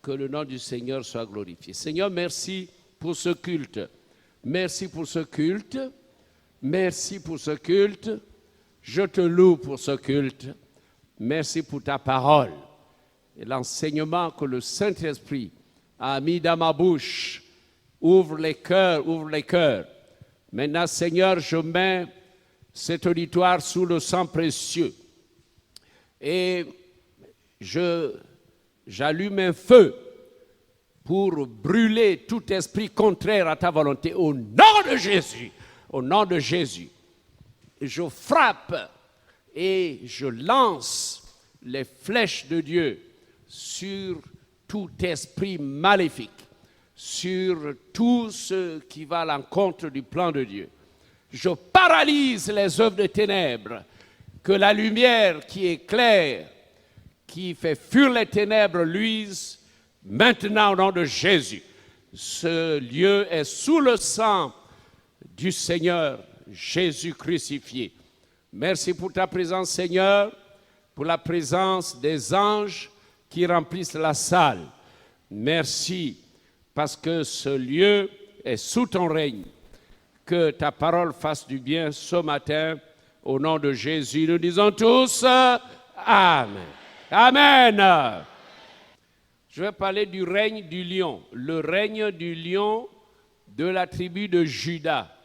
Que le nom du Seigneur soit glorifié. Seigneur, merci pour ce culte. Merci pour ce culte. Merci pour ce culte. Je te loue pour ce culte. Merci pour ta parole et l'enseignement que le Saint-Esprit a mis dans ma bouche. Ouvre les cœurs, ouvre les cœurs. Maintenant, Seigneur, je mets cet auditoire sous le sang précieux. Et j'allume un feu pour brûler tout esprit contraire à ta volonté au nom de Jésus. Au nom de Jésus. Je frappe et je lance les flèches de Dieu sur tout esprit maléfique, sur tout ce qui va à l'encontre du plan de Dieu. Je paralyse les œuvres des ténèbres, que la lumière qui éclaire, qui fait fuir les ténèbres, luise maintenant au nom de Jésus. Ce lieu est sous le sang du Seigneur Jésus crucifié. Merci pour ta présence, Seigneur, pour la présence des anges qui remplissent la salle. Merci parce que ce lieu est sous ton règne. Que ta parole fasse du bien ce matin. Au nom de Jésus, nous disons tous Amen. Amen. Je vais parler du règne du lion. Le règne du lion de la tribu de Juda.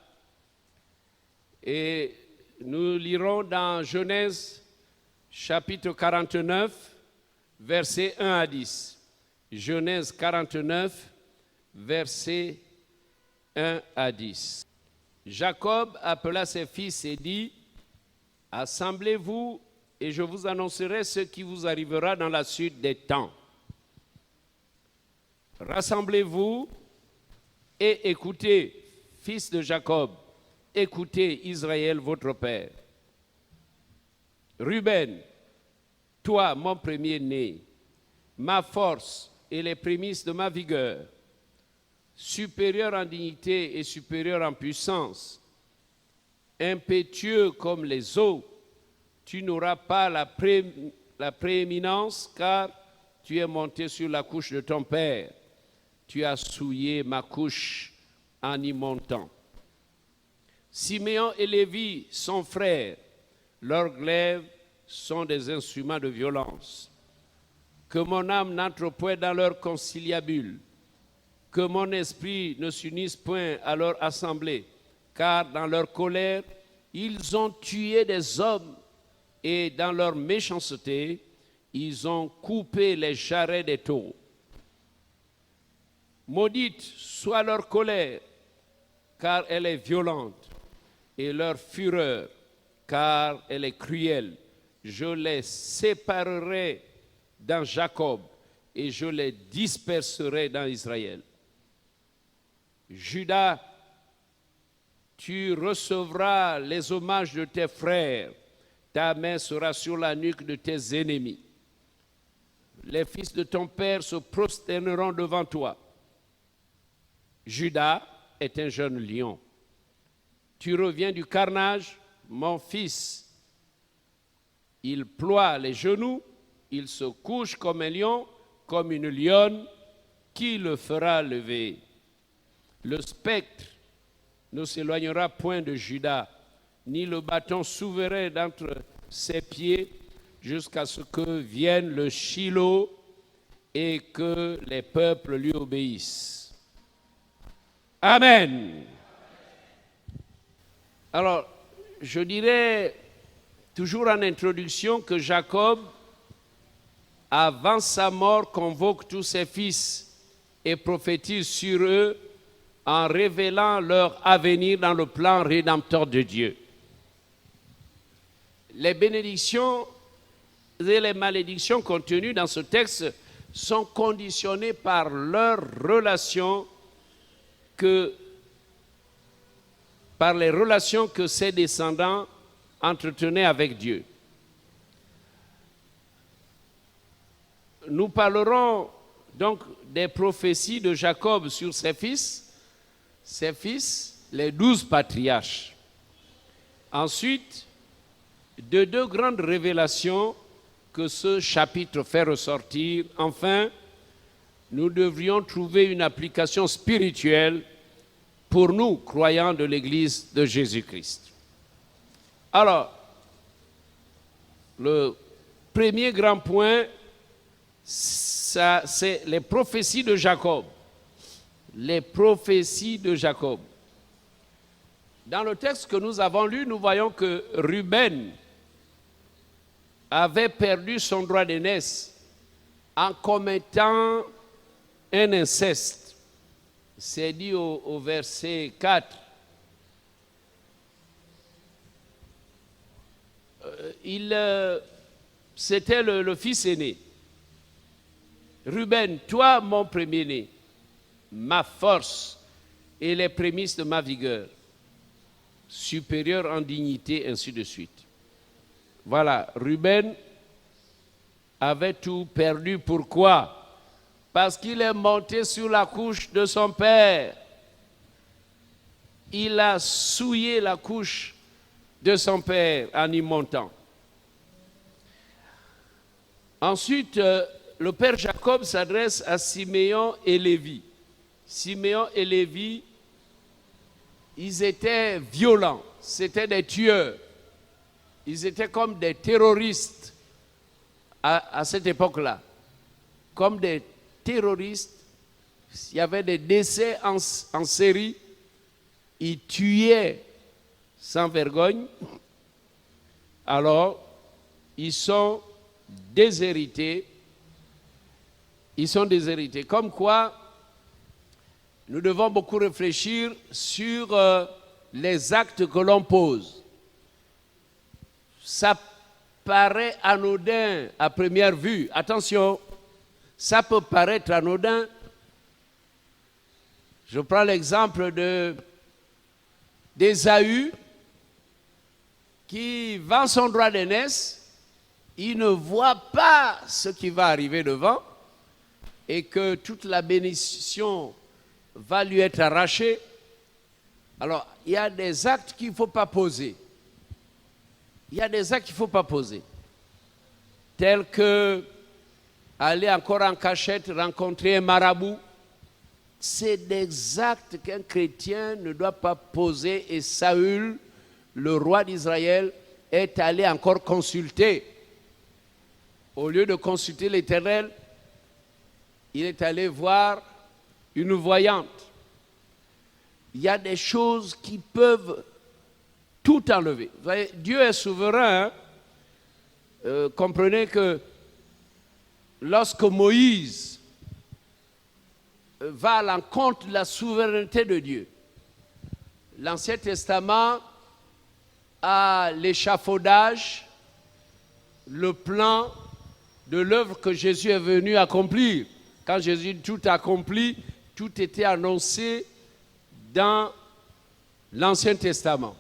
Et nous lirons dans Genèse chapitre 49, versets 1 à 10. Genèse 49, versets 1 à 10. Jacob appela ses fils et dit, « Assemblez-vous et je vous annoncerai ce qui vous arrivera dans la suite des temps. Rassemblez-vous et écoutez, fils de Jacob, écoutez Israël, votre père. Ruben, toi, mon premier-né, ma force et les prémices de ma vigueur, supérieur en dignité et supérieur en puissance, impétueux comme les eaux, tu n'auras pas la prééminence car tu es monté sur la couche de ton père. Tu as souillé ma couche en y montant. Siméon et Lévi sont frères, leurs glaives sont des instruments de violence. Que mon âme n'entre point dans leur conciliabule, que mon esprit ne s'unisse point à leur assemblée, car dans leur colère, ils ont tué des hommes et dans leur méchanceté, ils ont coupé les jarrets des taureaux. Maudite soit leur colère, car elle est violente, et leur fureur, car elle est cruelle. Je les séparerai dans Jacob, et je les disperserai dans Israël. Judas, tu recevras les hommages de tes frères, ta main sera sur la nuque de tes ennemis. Les fils de ton père se prosterneront devant toi. Judas est un jeune lion. Tu reviens du carnage, mon fils. Il ploie les genoux, il se couche comme un lion, comme une lionne. Qui le fera lever? Le spectre ne s'éloignera point de Judas, ni le bâton souverain d'entre ses pieds, jusqu'à ce que vienne le Shiloh et que les peuples lui obéissent. Amen. Alors, je dirais toujours en introduction que Jacob, avant sa mort, convoque tous ses fils et prophétise sur eux en révélant leur avenir dans le plan rédempteur de Dieu. Les bénédictions et les malédictions contenues dans ce texte sont conditionnées par leur relation par les relations que ses descendants entretenaient avec Dieu. Nous parlerons donc des prophéties de Jacob sur ses fils, les 12 patriarches. Ensuite, de deux grandes révélations que ce chapitre fait ressortir. Enfin, nous devrions trouver une application spirituelle pour nous, croyants de l'Église de Jésus-Christ. Alors, le premier grand point, c'est les prophéties de Jacob. Les prophéties de Jacob. Dans le texte que nous avons lu, nous voyons que Ruben avait perdu son droit d'aînesse en commettant un inceste. C'est dit au verset 4. C'était le fils aîné. Ruben, toi mon premier-né, ma force et les prémices de ma vigueur, supérieur en dignité, ainsi de suite. Voilà, Ruben avait tout perdu. Pourquoi? Parce qu'il est monté sur la couche de son père. Il a souillé la couche de son père en y montant. Ensuite, le père Jacob s'adresse à Siméon et Lévi. Siméon et Lévi, ils étaient violents, c'était des tueurs. Ils étaient comme des terroristes à cette époque-là. Comme des terroristes, il y avait des décès en série, ils tuaient sans vergogne. Alors, ils sont déshérités. Ils sont déshérités. Comme quoi, nous devons beaucoup réfléchir sur les actes que l'on pose. Ça paraît anodin à première vue. Attention, ça peut paraître anodin. Je prends l'exemple d'Ésaü qui vend son droit d'aînesse. Il ne voit pas ce qui va arriver devant et que toute la bénédiction va lui être arrachée. Alors, il y a des actes qu'il ne faut pas poser. Il y a des actes qu'il ne faut pas poser. Tels que aller encore en cachette, rencontrer un marabout. C'est des actes qu'un chrétien ne doit pas poser. Et Saül, le roi d'Israël, est allé encore consulter. Au lieu de consulter l'Éternel, il est allé voir une voyante. Il y a des choses qui peuvent tout enlever. Vous voyez, Dieu est souverain. Comprenez que lorsque Moïse va à l'encontre de la souveraineté de Dieu, l'Ancien Testament a l'échafaudage, le plan de l'œuvre que Jésus est venu accomplir. Quand Jésus tout accompli, tout était annoncé dans l'Ancien Testament.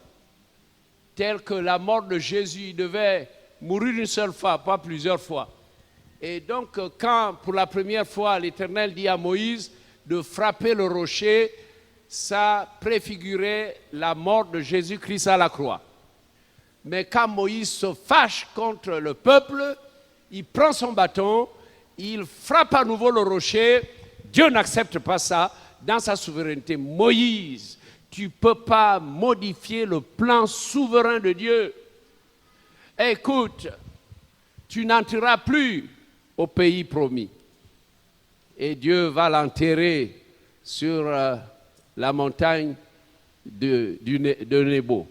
Tel que la mort de Jésus, il devait mourir une seule fois, pas plusieurs fois. Et donc, quand pour la première fois l'Éternel dit à Moïse de frapper le rocher, ça préfigurait la mort de Jésus-Christ à la croix. Mais quand Moïse se fâche contre le peuple, il prend son bâton, il frappe à nouveau le rocher. Dieu n'accepte pas ça dans sa souveraineté. Moïse, tu ne peux pas modifier le plan souverain de Dieu. Écoute, tu n'entreras plus au pays promis. Et Dieu va l'enterrer sur la montagne de Nebo.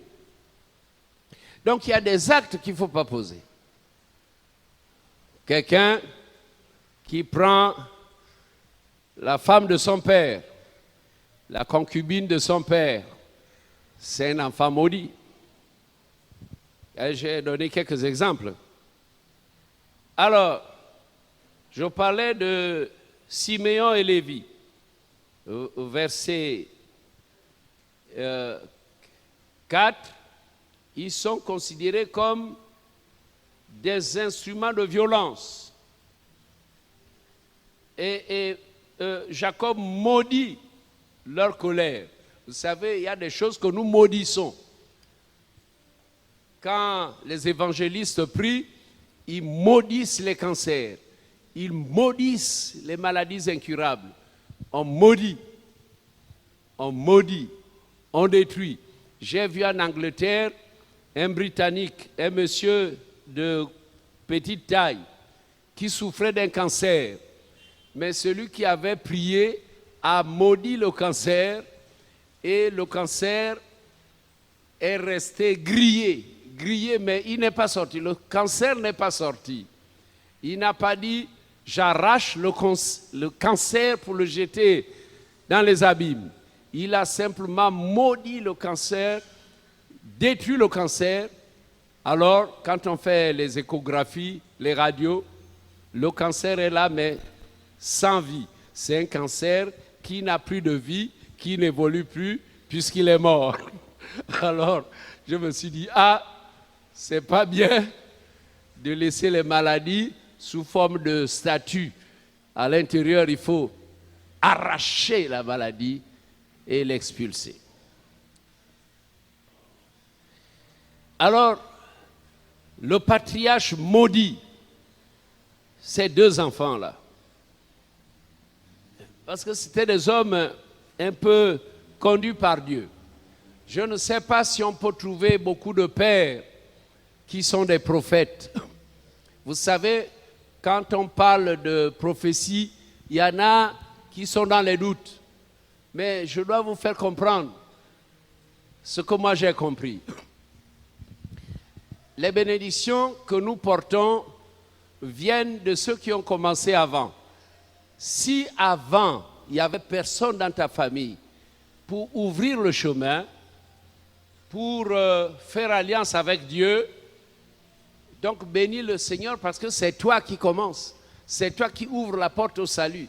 Donc il y a des actes qu'il ne faut pas poser. Quelqu'un qui prend la femme de son père, la concubine de son père, c'est un enfant maudit. Et j'ai donné quelques exemples. Alors, je parlais de Siméon et Lévi, au verset 4, ils sont considérés comme des instruments de violence. Et Jacob maudit leur colère. Vous savez, il y a des choses que nous maudissons. Quand les évangélistes prient, ils maudissent les cancers, ils maudissent les maladies incurables. On maudit, on détruit. J'ai vu en Angleterre un Britannique, un monsieur de petite taille, qui souffrait d'un cancer. Mais celui qui avait prié a maudit le cancer et le cancer est resté grillé, mais il n'est pas sorti. Le cancer n'est pas sorti. Il n'a pas dit « j'arrache le cancer pour le jeter dans les abîmes ». Il a simplement maudit le cancer, détruit le cancer. Alors, quand on fait les échographies, les radios, le cancer est là, mais sans vie. C'est un cancer qui n'a plus de vie, qui n'évolue plus, puisqu'il est mort. Alors, je me suis dit, c'est pas bien de laisser les maladies sous forme de statue. À l'intérieur, il faut arracher la maladie et l'expulser. Alors, le patriarche maudit ces deux enfants-là. Parce que c'était des hommes un peu conduits par Dieu. Je ne sais pas si on peut trouver beaucoup de pères qui sont des prophètes. Vous savez, quand on parle de prophétie, il y en a qui sont dans les doutes. Mais je dois vous faire comprendre ce que moi j'ai compris. Les bénédictions que nous portons viennent de ceux qui ont commencé avant. Si avant, il n'y avait personne dans ta famille pour ouvrir le chemin, pour faire alliance avec Dieu, donc bénis le Seigneur parce que c'est toi qui commences. C'est toi qui ouvres la porte au salut.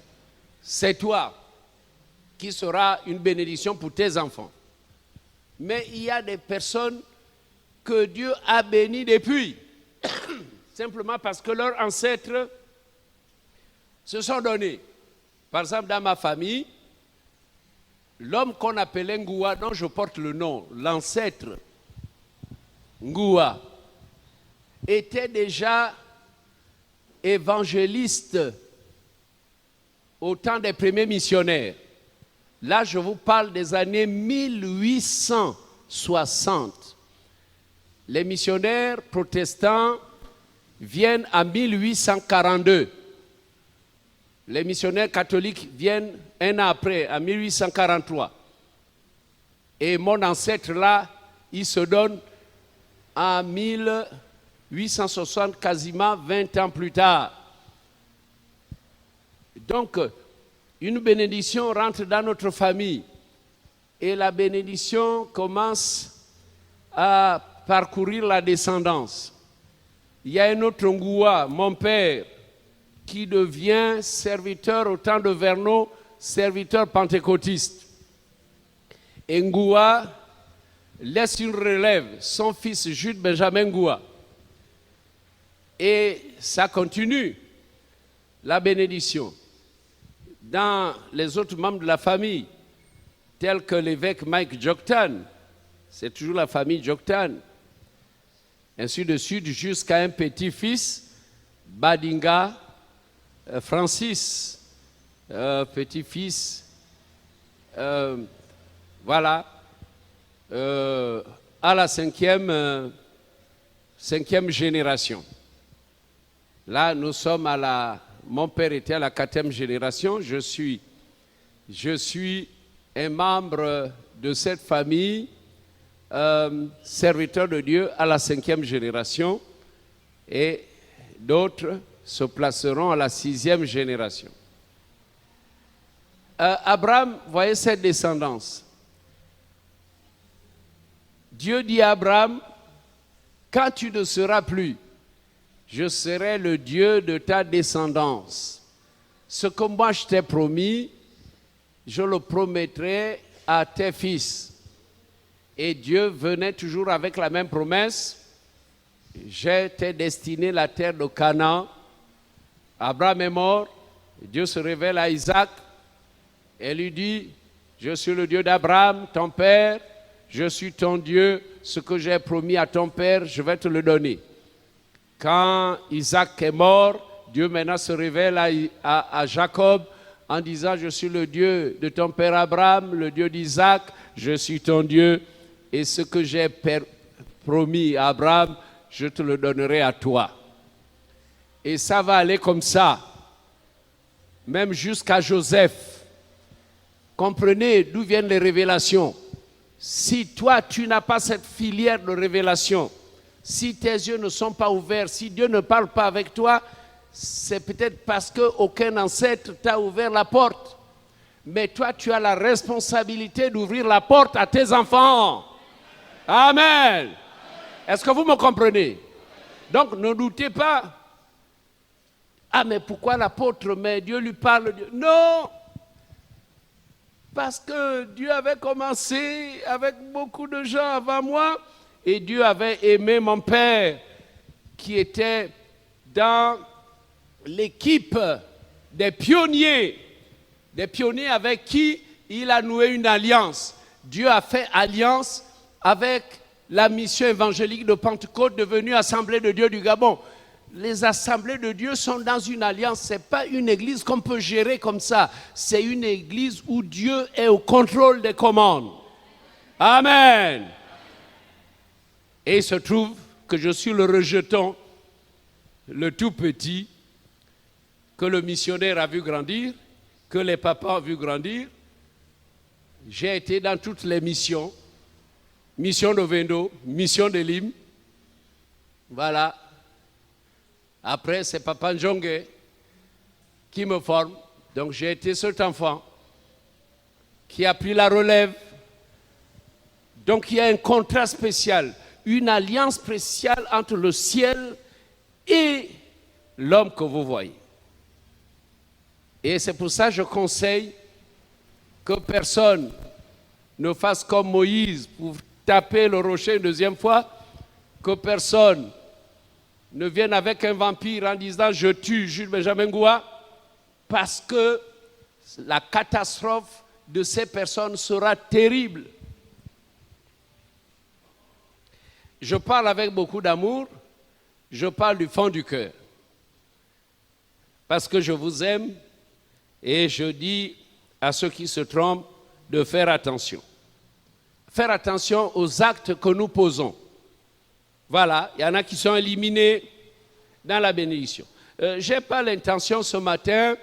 C'est toi qui sera une bénédiction pour tes enfants. Mais il y a des personnes que Dieu a bénies depuis, simplement parce que leurs ancêtres se sont donnés. Par exemple, dans ma famille, l'homme qu'on appelait Ngoua, dont je porte le nom, l'ancêtre Ngoua, était déjà évangéliste au temps des premiers missionnaires. Là, je vous parle des années 1860. Les missionnaires protestants viennent en 1842. Les missionnaires catholiques viennent un an après, en 1843. Et mon ancêtre là, il se donne en 1860, quasiment 20 ans plus tard. Donc, une bénédiction rentre dans notre famille. Et la bénédiction commence à parcourir la descendance. Il y a un autre Ngoua, mon père, qui devient serviteur au temps de Verneau, serviteur pentecôtiste. Et Ngoua laisse une relève, son fils Jude Benjamin Ngoua. Et ça continue, la bénédiction. Dans les autres membres de la famille, tels que l'évêque Mike Joktan, c'est toujours la famille Joktan, ainsi de suite, jusqu'à un petit-fils, Badinga Francis, petit-fils, voilà, à la cinquième génération. Là, nous sommes mon père était à la 4e génération, je suis un membre de cette famille, serviteur de Dieu à la 5e génération, et d'autres se placeront à la 6e génération. Abraham, voyez cette descendance. Dieu dit à Abraham, quand tu ne seras plus, je serai le Dieu de ta descendance. Ce que moi je t'ai promis, je le promettrai à tes fils. Et Dieu venait toujours avec la même promesse. Je t'ai destiné la terre de Canaan. Abraham est mort. Dieu se révèle à Isaac et lui dit, je suis le Dieu d'Abraham, ton père. Je suis ton Dieu. Ce que j'ai promis à ton père, je vais te le donner. Quand Isaac est mort, Dieu maintenant se révèle à Jacob en disant, je suis le Dieu de ton père Abraham, le Dieu d'Isaac, je suis ton Dieu, et ce que j'ai promis à Abraham, je te le donnerai à toi. Et ça va aller comme ça, même jusqu'à Joseph. Comprenez d'où viennent les révélations. Si toi, tu n'as pas cette filière de révélation, si tes yeux ne sont pas ouverts, si Dieu ne parle pas avec toi, c'est peut-être parce qu'aucun ancêtre t'a ouvert la porte. Mais toi, tu as la responsabilité d'ouvrir la porte à tes enfants. Amen. Est-ce que vous me comprenez? Donc, ne doutez pas. Ah, mais pourquoi l'apôtre? Mais Dieu lui parle. Non! Parce que Dieu avait commencé avec beaucoup de gens avant moi et Dieu avait aimé mon père qui était dans l'équipe des pionniers avec qui il a noué une alliance. Dieu a fait alliance avec la mission évangélique de Pentecôte devenue Assemblée de Dieu du Gabon. Les assemblées de Dieu sont dans une alliance. Ce n'est pas une église qu'on peut gérer comme ça. C'est une église où Dieu est au contrôle des commandes. Amen. Et il se trouve que je suis le rejeton, le tout petit, que le missionnaire a vu grandir, que les papas ont vu grandir. J'ai été dans toutes les missions. Mission de Vendo, mission de Lim. Voilà. Après, c'est Papa Njongue qui me forme. Donc, j'ai été cet enfant qui a pris la relève. Donc, il y a un contrat spécial, une alliance spéciale entre le ciel et l'homme que vous voyez. Et c'est pour ça que je conseille que personne ne fasse comme Moïse pour taper le rocher une deuxième fois, que personne ne vienne avec un vampire en disant « je tue Jules Benjamin Goua » parce que la catastrophe de ces personnes sera terrible. Je parle avec beaucoup d'amour, je parle du fond du cœur. Parce que je vous aime et je dis à ceux qui se trompent de faire attention. Faire attention aux actes que nous posons. Voilà, il y en a qui sont éliminés dans la bénédiction. Je n'ai pas l'intention ce matin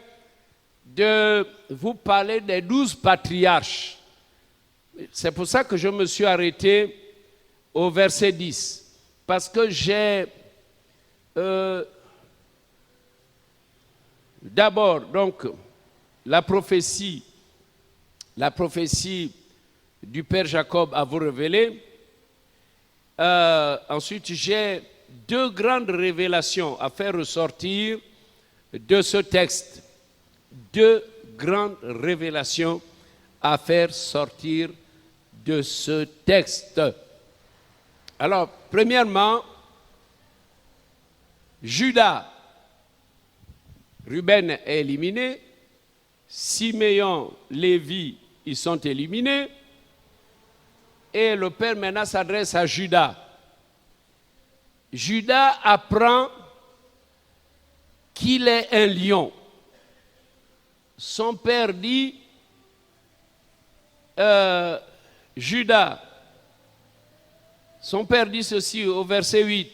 de vous parler des 12 patriarches. C'est pour ça que je me suis arrêté au verset 10. Parce que j'ai d'abord donc la prophétie du Père Jacob à vous révéler. Ensuite, j'ai deux grandes révélations à faire ressortir de ce texte. Deux grandes révélations à faire sortir de ce texte. Alors, premièrement, Judas, Ruben est éliminé, Siméon, Lévi, ils sont éliminés, et le Père maintenant s'adresse à Judas. Judas apprend qu'il est un lion. Son père dit, Judas, son père dit ceci au verset 8,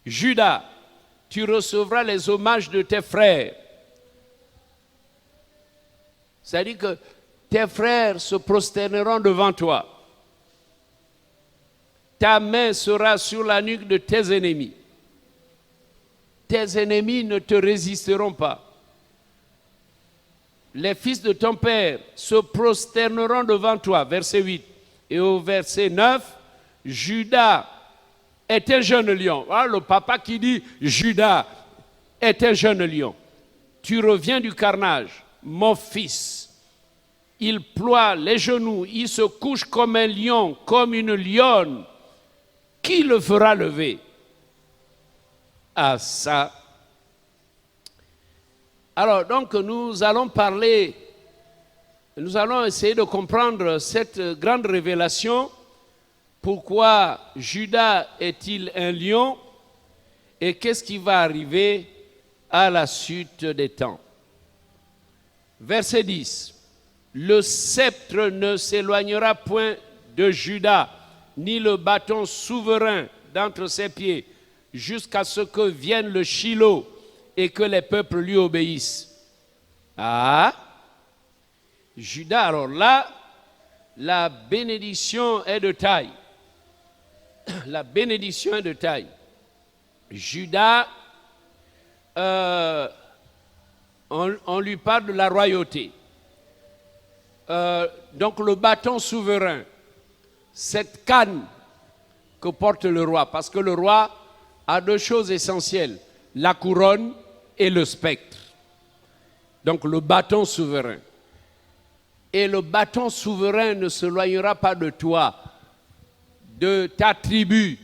Judas, tu recevras les hommages de tes frères. C'est-à-dire que tes frères se prosterneront devant toi. Ta main sera sur la nuque de tes ennemis. Tes ennemis ne te résisteront pas. Les fils de ton père se prosterneront devant toi. Verset 8. Et au verset 9, Judas est un jeune lion. Ah, le papa qui dit Judas est un jeune lion. Tu reviens du carnage, mon fils. Il ploie les genoux, il se couche comme un lion, comme une lionne. Qui le fera lever? Ah ça. Alors donc nous allons essayer de comprendre cette grande révélation. Pourquoi Judas est-il un lion? Et qu'est-ce qui va arriver à la suite des temps. Verset 10. Le sceptre ne s'éloignera point de Juda, ni le bâton souverain d'entre ses pieds, jusqu'à ce que vienne le Shiloh et que les peuples lui obéissent. Ah, Juda, alors là, la bénédiction est de taille. La bénédiction est de taille. Juda, on lui parle de la royauté. Donc le bâton souverain, cette canne que porte le roi, parce que le roi a deux choses essentielles, la couronne et le spectre. Donc le bâton souverain. Et le bâton souverain ne s'éloignera pas de toi, de ta tribu,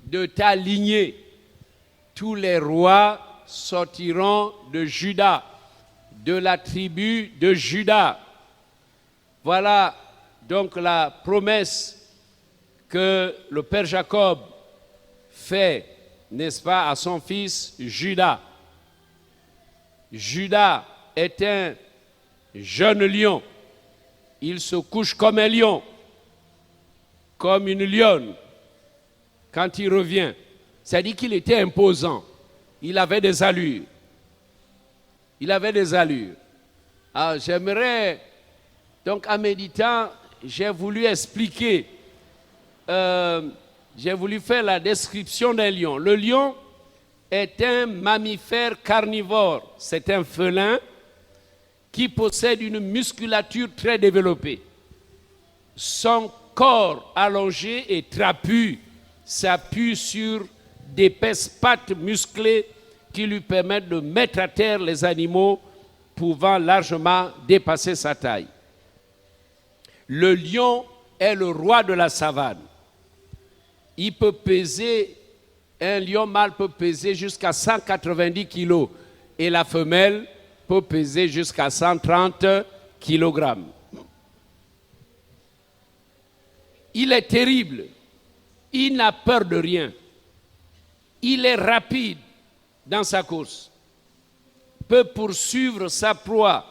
de ta lignée. Tous les rois sortiront de Juda, de la tribu de Juda. Voilà donc la promesse que le Père Jacob fait, n'est-ce pas, à son fils Juda. Juda est un jeune lion. Il se couche comme un lion, comme une lionne. Quand il revient, c'est-à-dire qu'il était imposant. Il avait des allures. Il avait des allures. Alors j'aimerais, donc en méditant, j'ai voulu expliquer, j'ai voulu faire la description d'un lion. Le lion est un mammifère carnivore. C'est un félin qui possède une musculature très développée. Son corps allongé et trapu s'appuie sur d'épaisses pattes musclées qui lui permettent de mettre à terre les animaux pouvant largement dépasser sa taille. Le lion est le roi de la savane. Il peut peser, un lion mâle peut peser jusqu'à 190 kg et la femelle peut peser jusqu'à 130 kg. Il est terrible. Il n'a peur de rien. Il est rapide dans sa course. Peut poursuivre sa proie,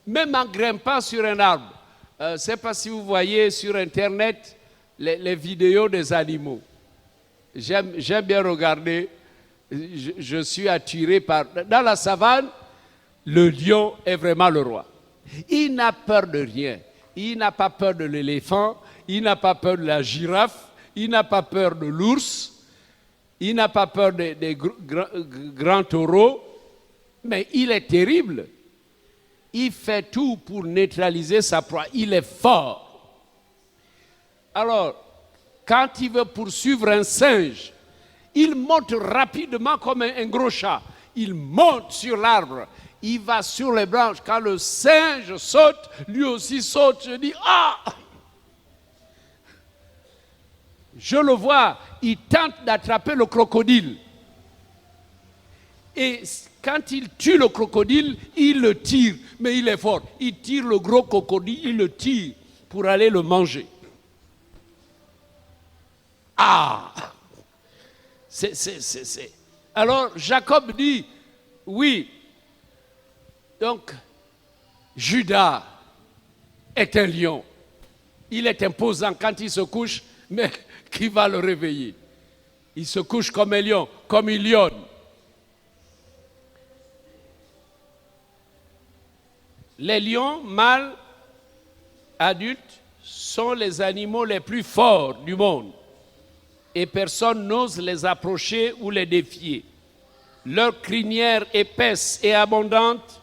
même en grimpant sur un arbre. Je ne sais pas si vous voyez sur Internet les vidéos des animaux. J'aime bien regarder. Je suis attiré par... Dans la savane, le lion est vraiment le roi. Il n'a peur de rien. Il n'a pas peur de l'éléphant. Il n'a pas peur de la girafe. Il n'a pas peur de l'ours. Il n'a pas peur des grands taureaux. Mais il est terrible. Il fait tout pour neutraliser sa proie. Il est fort. Alors, quand il veut poursuivre un singe, il monte rapidement comme un gros chat. Il monte sur l'arbre. Il va sur les branches. Quand le singe saute, lui aussi saute. Je dis, ah! Je le vois, il tente d'attraper le crocodile. Et quand il tue le crocodile, il le tire. Mais il est fort. Il tire le gros crocodile, il le tire pour aller le manger. Ah! C'est. Alors Jacob dit, oui, donc Juda est un lion. Il est imposant quand il se couche, mais qui va le réveiller? Il se couche comme un lion, comme une lionne. Les lions mâles adultes sont les animaux les plus forts du monde. Et personne n'ose les approcher ou les défier. Leur crinière épaisse et abondante,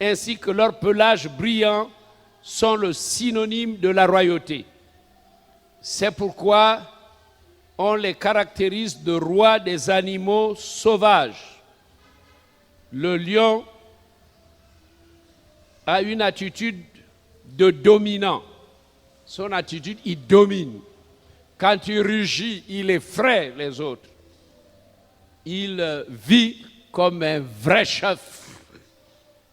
ainsi que leur pelage brillant, sont le synonyme de la royauté. C'est pourquoi on les caractérise de rois des animaux sauvages. Le lion a une attitude de dominant. Son attitude, il domine. Quand il rugit, il effraie les autres. Il vit comme un vrai chef.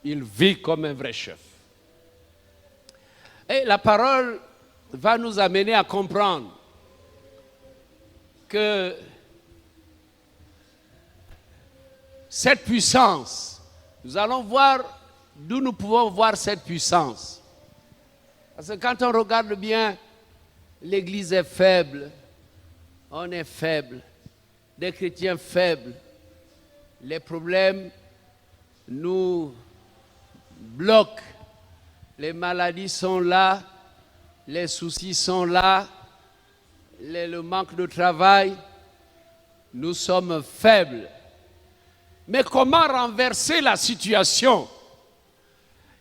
Il vit comme un vrai chef. Et la parole va nous amener à comprendre que cette puissance. Nous allons voir d'où nous pouvons voir cette puissance. Parce que quand on regarde bien, l'Église est faible, on est faible, des chrétiens faibles. Les problèmes nous bloquent, les maladies sont là, les soucis sont là, le manque de travail, nous sommes faibles. Mais comment renverser la situation?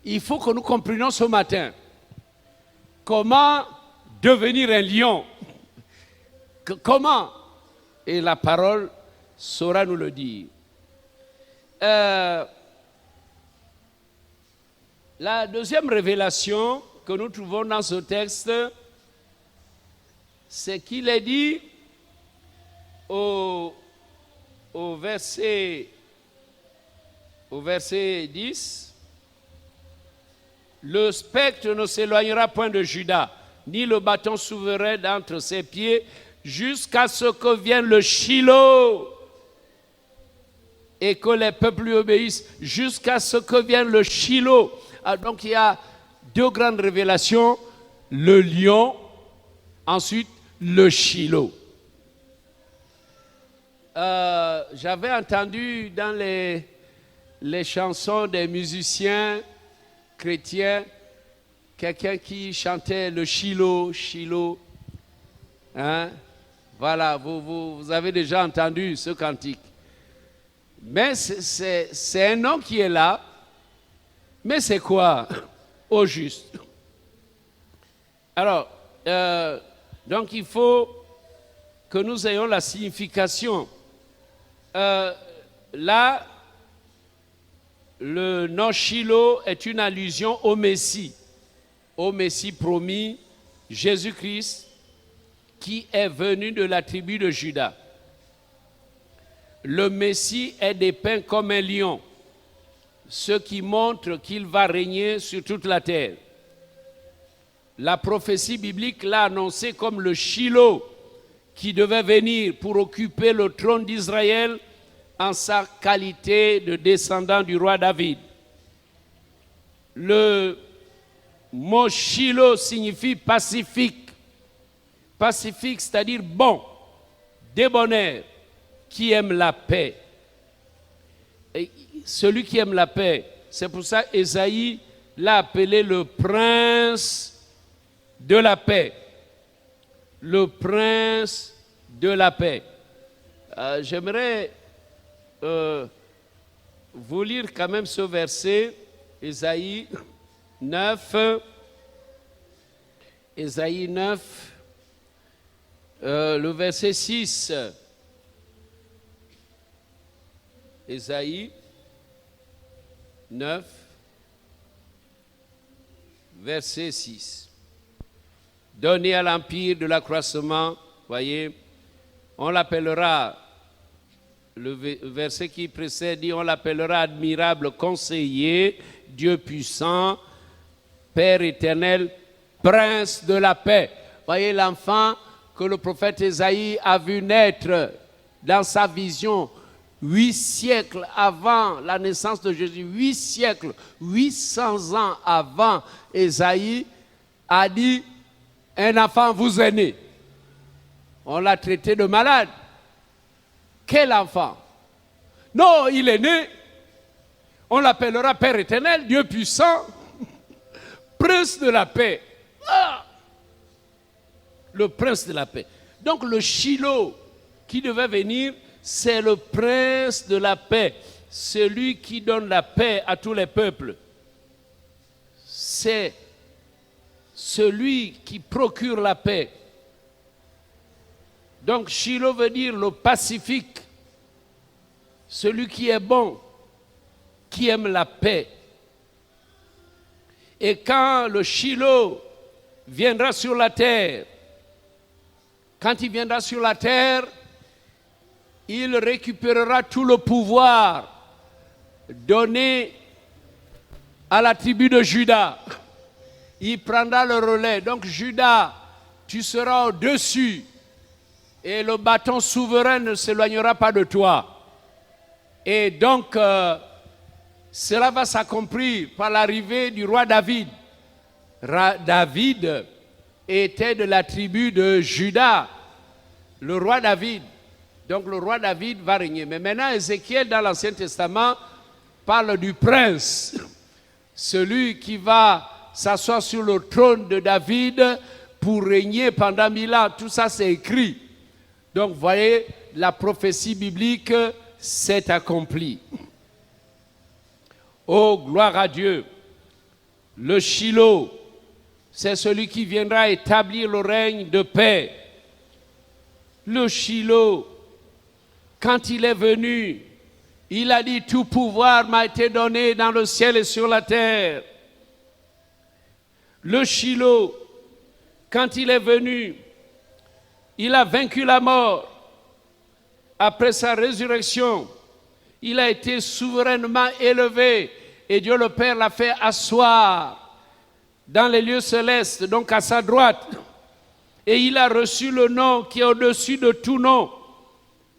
Il faut que nous comprenions ce matin comment devenir un lion. Comment? Et la parole saura nous le dire. La deuxième révélation que nous trouvons dans ce texte, c'est qu'il est dit au verset 10, le spectre ne s'éloignera point de Juda, ni le bâton souverain d'entre ses pieds, jusqu'à ce que vienne le Shiloh, et que les peuples lui obéissent, jusqu'à ce que vienne le Shiloh. Ah, donc il y a deux grandes révélations, le lion, ensuite le Shiloh. J'avais entendu dans les chansons des musiciens chrétiens, quelqu'un qui chantait le Shiloh, Shiloh. Hein? Voilà, vous avez déjà entendu ce cantique. Mais c'est un nom qui est là. Mais c'est quoi au juste? Alors, donc il faut que nous ayons la signification. Là, le nom Shiloh est une allusion au Messie promis, Jésus-Christ, qui est venu de la tribu de Juda. Le Messie est dépeint comme un lion, ce qui montre qu'il va régner sur toute la terre. La prophétie biblique l'a annoncé comme le Shiloh qui devait venir pour occuper le trône d'Israël en sa qualité de descendant du roi David. Le mot Shiloh signifie pacifique. Pacifique, c'est-à-dire bon, débonnaire, qui aime la paix. Et celui qui aime la paix, c'est pour ça qu'Ésaïe l'a appelé le prince de la paix. Le prince de la paix. J'aimerais vous lire quand même ce verset, Ésaïe 9. Ésaïe 9, le verset 6. Ésaïe 9, verset 6. Donné à l'empire de l'accroissement, voyez, on l'appellera, le verset qui précède dit, on l'appellera admirable conseiller, Dieu puissant, Père éternel, prince de la paix. Voyez l'enfant que le prophète Ésaïe a vu naître dans sa vision 8 siècles avant la naissance de Jésus, 8 siècles, 800 ans avant Ésaïe, a dit, un enfant vous est né. On l'a traité de malade. Quel enfant? Non, il est né. On l'appellera Père éternel, Dieu puissant, prince de la paix. Ah! Le prince de la paix. Donc le Shiloh qui devait venir, c'est le prince de la paix, celui qui donne la paix à tous les peuples. C'est celui qui procure la paix. Donc Shiloh veut dire le pacifique, celui qui est bon, qui aime la paix. Et quand le Shiloh viendra sur la terre, quand il viendra sur la terre, il récupérera tout le pouvoir donné à la tribu de Juda. Il prendra le relais. Donc Juda, tu seras au-dessus et le bâton souverain ne s'éloignera pas de toi. Et donc, cela va s'accomplir par l'arrivée du roi David. David était de la tribu de Juda, le roi David. Donc le roi David va régner. Mais maintenant, Ézéchiel, dans l'Ancien Testament, parle du prince, celui qui va s'asseoir sur le trône de David pour régner pendant 1000 ans. Tout ça, c'est écrit. Donc, vous voyez, la prophétie biblique s'est accomplie. Oh, gloire à Dieu. Le Shiloh, c'est celui qui viendra établir le règne de paix. Le Shiloh, quand il est venu, il a dit, tout pouvoir m'a été donné dans le ciel et sur la terre. Le Shiloh, quand il est venu, il a vaincu la mort. Après sa résurrection, il a été souverainement élevé et Dieu le Père l'a fait asseoir dans les lieux célestes, donc à sa droite. Et il a reçu le nom qui est au-dessus de tout nom,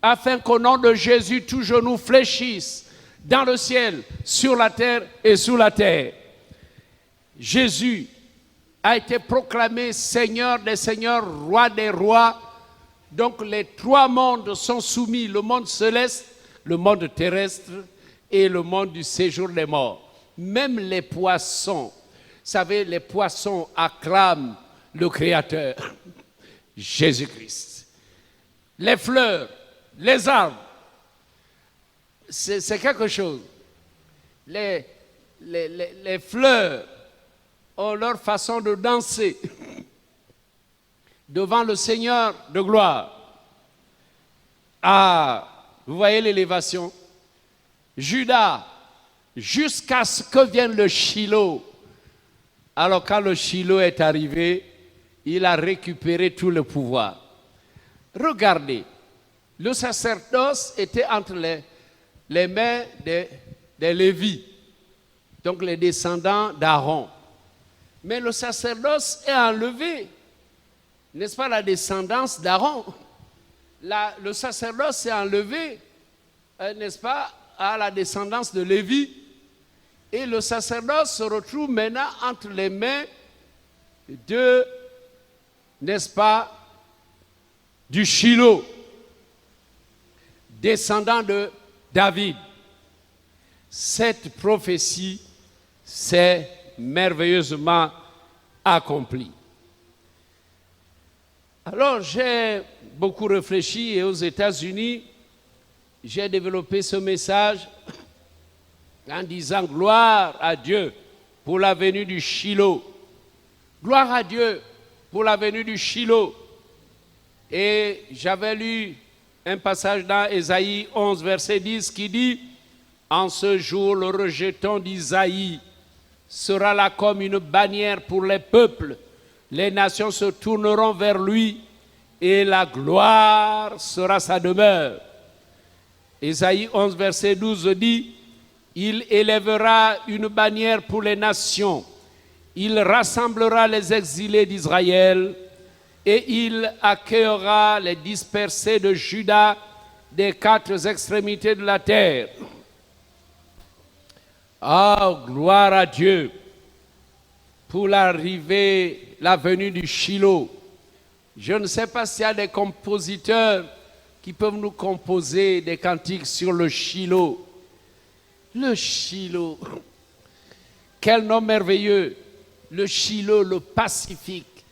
afin qu'au nom de Jésus, tout genou fléchisse dans le ciel, sur la terre et sous la terre. Jésus a été proclamé Seigneur des seigneurs, Roi des rois. Donc les trois mondes sont soumis, le monde céleste, le monde terrestre et le monde du séjour des morts. Même les poissons, vous savez, les poissons acclament le Créateur, Jésus-Christ. Les fleurs, les arbres, c'est quelque chose. Les fleurs ont leur façon de danser devant le Seigneur de gloire. Ah, vous voyez l'élévation. Judas, jusqu'à ce que vienne le Shiloh. Alors quand le Shiloh est arrivé, il a récupéré tout le pouvoir. Regardez, le sacerdoce était entre les mains des Lévites, donc les descendants d'Aaron. Mais le sacerdoce est enlevé. N'est-ce pas la descendance d'Aaron? Le sacerdoce est enlevé, n'est-ce pas, à la descendance de Lévi. Et le sacerdoce se retrouve maintenant entre les mains de, n'est-ce pas, du Shiloh, descendant de David. Cette prophétie s'est merveilleusement accomplie. Alors, j'ai beaucoup réfléchi et aux États-Unis, j'ai développé ce message en disant gloire à Dieu pour la venue du Shiloh. Gloire à Dieu pour la venue du Shiloh. Et j'avais lu un passage dans Ésaïe 11, verset 10 qui dit « En ce jour, le rejeton d'Isaïe sera là comme une bannière pour les peuples. Les nations se tourneront vers lui et la gloire sera sa demeure. » Ésaïe 11, verset 12 dit « Il élèvera une bannière pour les nations. Il rassemblera les exilés d'Israël et il accueillera les dispersés de Juda des quatre extrémités de la terre. » Ah, gloire à Dieu pour l'arrivée, la venue du Shiloh. Je ne sais pas s'il y a des compositeurs qui peuvent nous composer des cantiques sur le Shiloh. Le Shiloh, quel nom merveilleux. Le Shiloh, le pacifique,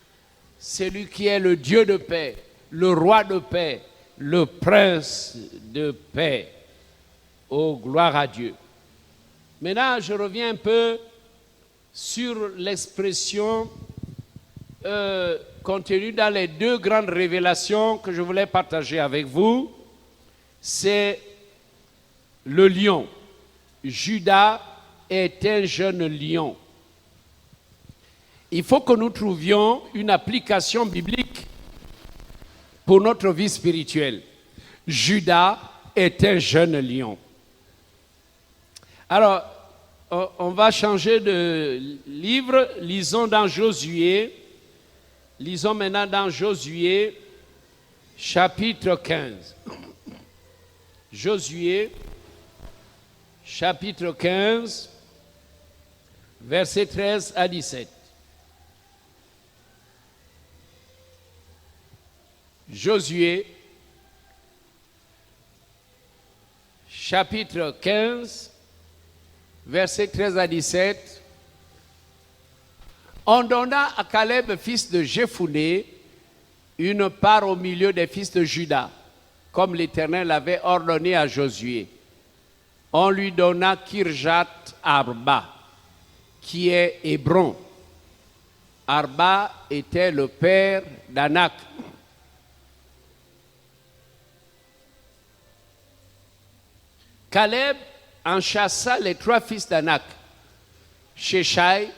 celui qui est le Dieu de paix, le roi de paix, le prince de paix. Oh, gloire à Dieu. Maintenant, je reviens un peu sur l'expression contenue dans les deux grandes révélations que je voulais partager avec vous. C'est le lion. Judas est un jeune lion. Il faut que nous trouvions une application biblique pour notre vie spirituelle. Judas est un jeune lion. Alors, on va changer de livre. Lisons dans Josué. Lisons maintenant dans Josué, chapitre 15. Josué, chapitre 15, versets 13 à 17. Josué, chapitre 15, versets 13 à 17. On donna à Caleb, fils de Jephouné, une part au milieu des fils de Juda, comme l'Éternel avait ordonné à Josué. On lui donna Kirjat Arba, qui est Hébron. Arba était le père d'Anak. Caleb en chassa les trois fils d'Anak, Sheshai,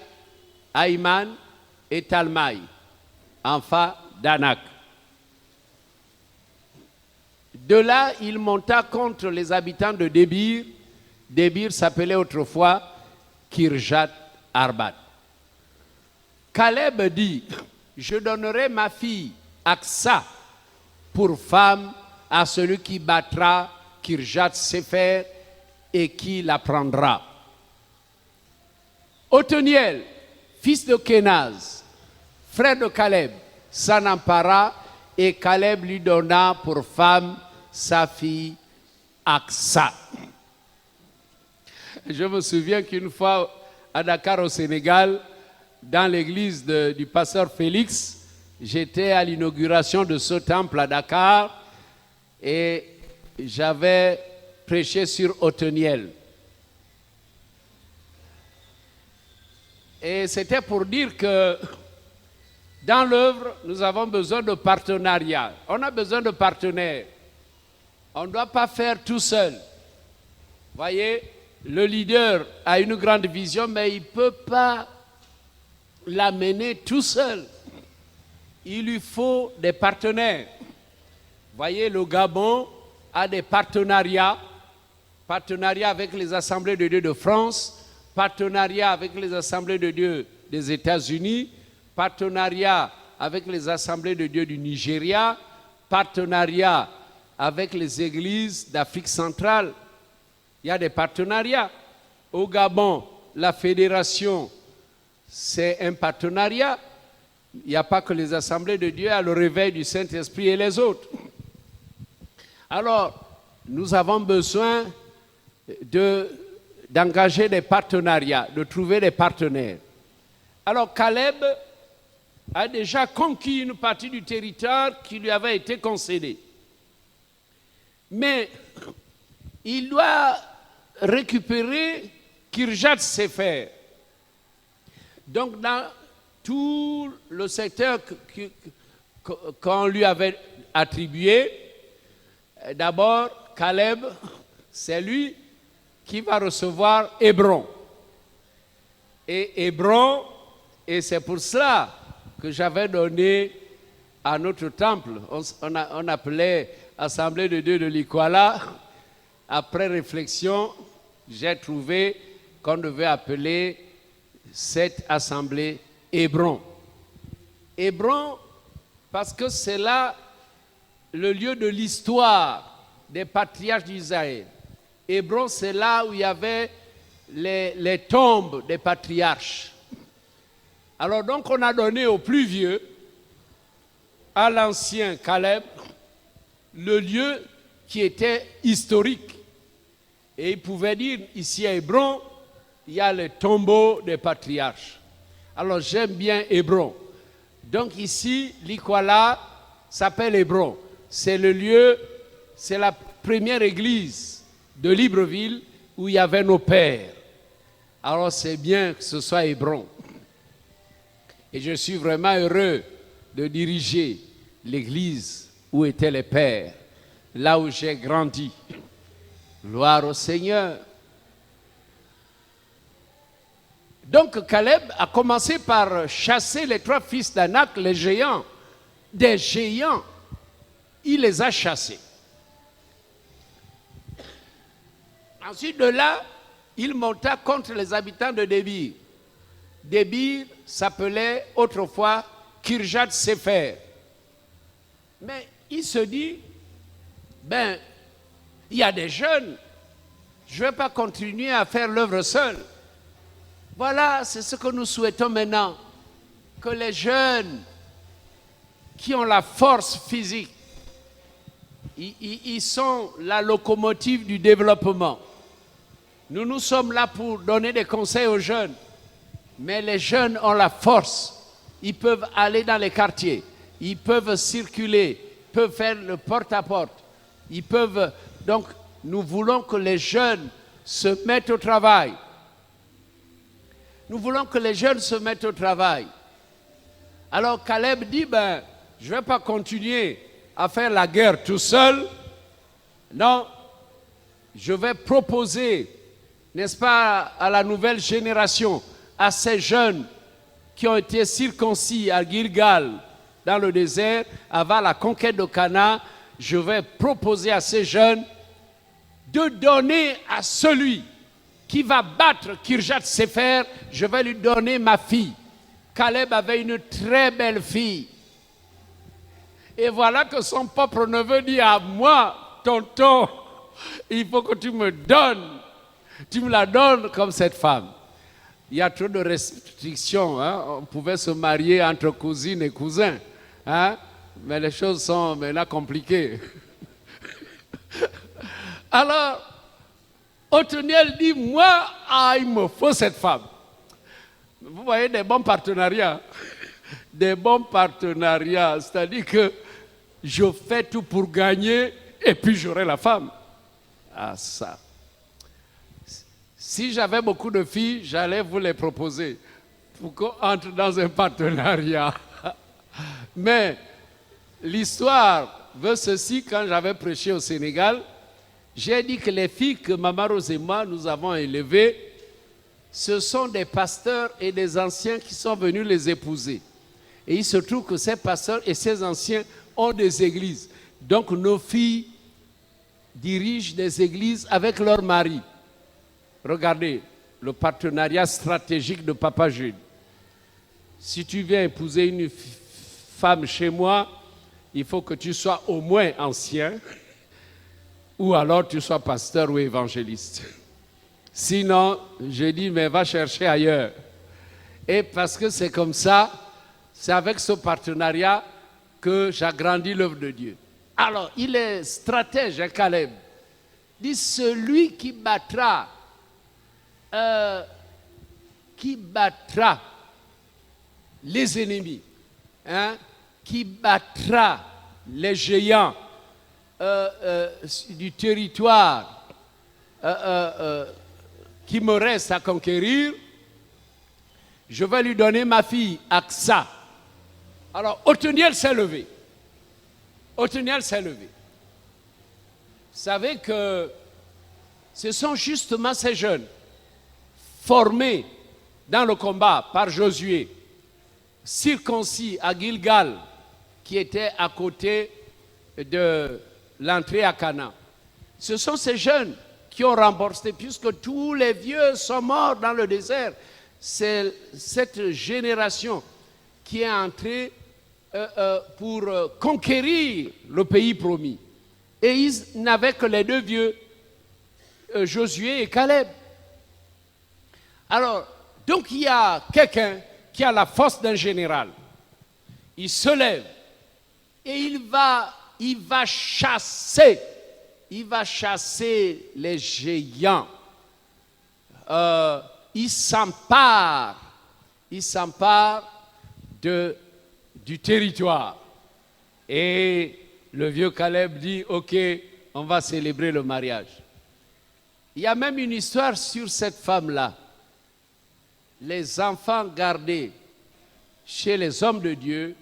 Aïman et Talmaï, enfants d'Anak. De là, il monta contre les habitants de Débir. Débir s'appelait autrefois Kirjat Arbat. Caleb dit, je donnerai ma fille Aksa pour femme à celui qui battra Kirjat Sefer et qui la prendra. Othniel, fils de Kenaz, frère de Caleb, s'en empara et Caleb lui donna pour femme sa fille Aksa. Je me souviens qu'une fois à Dakar au Sénégal, dans l'église du pasteur Félix, j'étais à l'inauguration de ce temple à Dakar et j'avais prêché sur Othniel. Et c'était pour dire que dans l'œuvre, nous avons besoin de partenariat. On a besoin de partenaires. On ne doit pas faire tout seul. Voyez, le leader a une grande vision, mais il ne peut pas l'amener tout seul. Il lui faut des partenaires. Voyez, le Gabon a des partenariats avec les Assemblées de Dieu de France, partenariat avec les Assemblées de Dieu des États-Unis, partenariat avec les Assemblées de Dieu du Nigeria, partenariat avec les églises d'Afrique centrale. Il y a des partenariats. Au Gabon, la fédération, c'est un partenariat. Il n'y a pas que les Assemblées de Dieu, il y a le réveil du Saint-Esprit et les autres. Alors, nous avons besoin d'engager des partenariats, de trouver des partenaires. Alors, Caleb a déjà conquis une partie du territoire qui lui avait été concédé. Mais il doit récupérer Kirjat Sefer. Donc, dans tout le secteur qu'on lui avait attribué, d'abord, Caleb, c'est lui qui va recevoir Hébron. Et Hébron, et c'est pour cela que j'avais donné à notre temple, on appelait Assemblée de Dieu de l'Ikwala. Après réflexion, j'ai trouvé qu'on devait appeler cette assemblée Hébron. Hébron, parce que c'est là le lieu de l'histoire des patriarches d'Israël. Hébron, c'est là où il y avait les tombes des patriarches. Alors donc on a donné au plus vieux, à l'ancien Caleb, le lieu qui était historique. Et il pouvait dire, ici à Hébron, il y a les tombeaux des patriarches. Alors j'aime bien Hébron. Donc ici, l'Ikwala s'appelle Hébron. C'est le lieu, c'est la première église de Libreville où il y avait nos pères. Alors c'est bien que ce soit Hébron. Et je suis vraiment heureux de diriger l'église où étaient les pères, là où j'ai grandi. Gloire au Seigneur. Donc Caleb a commencé par chasser les trois fils d'Anak, les géants. Des géants, il les a chassés. Ensuite de là, il monta contre les habitants de Débir. Débir s'appelait autrefois Kirjat Sefer. Mais il se dit, il y a des jeunes, Je ne vais pas continuer à faire l'œuvre seul. Voilà, c'est ce que nous souhaitons maintenant. Que les jeunes qui ont la force physique, ils sont la locomotive du développement. Nous sommes là pour donner des conseils aux jeunes. Mais les jeunes ont la force. Ils peuvent aller dans les quartiers. Ils peuvent circuler. Ils peuvent faire le porte-à-porte. Ils peuvent... Donc, nous voulons que les jeunes se mettent au travail. Nous voulons que les jeunes se mettent au travail. Alors, Caleb dit, je ne vais pas continuer à faire la guerre tout seul. Non, je vais proposer, n'est-ce pas, à la nouvelle génération, à ces jeunes qui ont été circoncis à Gilgal, dans le désert, avant la conquête de Canaan, je vais proposer à ces jeunes de donner à celui qui va battre Kirjat-Séfer, je vais lui donner ma fille. Caleb avait une très belle fille. Et voilà que son propre neveu dit à moi, tonton, il faut que tu me donnes. Tu me la donnes comme cette femme. Il y a trop de restrictions. Hein? On pouvait se marier entre cousines et cousins. Hein? Mais les choses sont maintenant compliquées. Alors, Othniel dit, moi, il me faut cette femme. Vous voyez des bons partenariats. Des bons partenariats. C'est-à-dire que je fais tout pour gagner et puis j'aurai la femme. Ah, ça. Si j'avais beaucoup de filles, j'allais vous les proposer pour qu'on entre dans un partenariat. Mais l'histoire veut ceci. Quand j'avais prêché au Sénégal, j'ai dit que les filles que Maman Rose et moi, nous avons élevées, ce sont des pasteurs et des anciens qui sont venus les épouser. Et il se trouve que ces pasteurs et ces anciens ont des églises. Donc nos filles dirigent des églises avec leurs maris. Regardez, le partenariat stratégique de Papa Jude. Si tu viens épouser une femme chez moi, il faut que tu sois au moins ancien, ou alors tu sois pasteur ou évangéliste. Sinon, je dis, mais va chercher ailleurs. Et parce que c'est comme ça, c'est avec ce partenariat que j'agrandis l'œuvre de Dieu. Alors, il est stratège, hein, Caleb. Il dit, celui qui battra les ennemis, hein, qui battra les géants du territoire qui me reste à conquérir, je vais lui donner ma fille, Aksa. Alors, Othniel s'est levé. Othniel s'est levé. Vous savez que ce sont justement ces jeunes formés dans le combat par Josué, circoncis à Gilgal, qui était à côté de l'entrée à Canaan. Ce sont ces jeunes qui ont remporté, puisque tous les vieux sont morts dans le désert. C'est cette génération qui est entrée pour conquérir le pays promis. Et ils n'avaient que les deux vieux, Josué et Caleb. Alors, donc il y a quelqu'un qui a la force d'un général. Il se lève et il va chasser les géants. Il s'empare du territoire. Et le vieux Caleb dit, ok, on va célébrer le mariage. Il y a même une histoire sur cette femme-là. Les enfants gardés chez les hommes de Dieu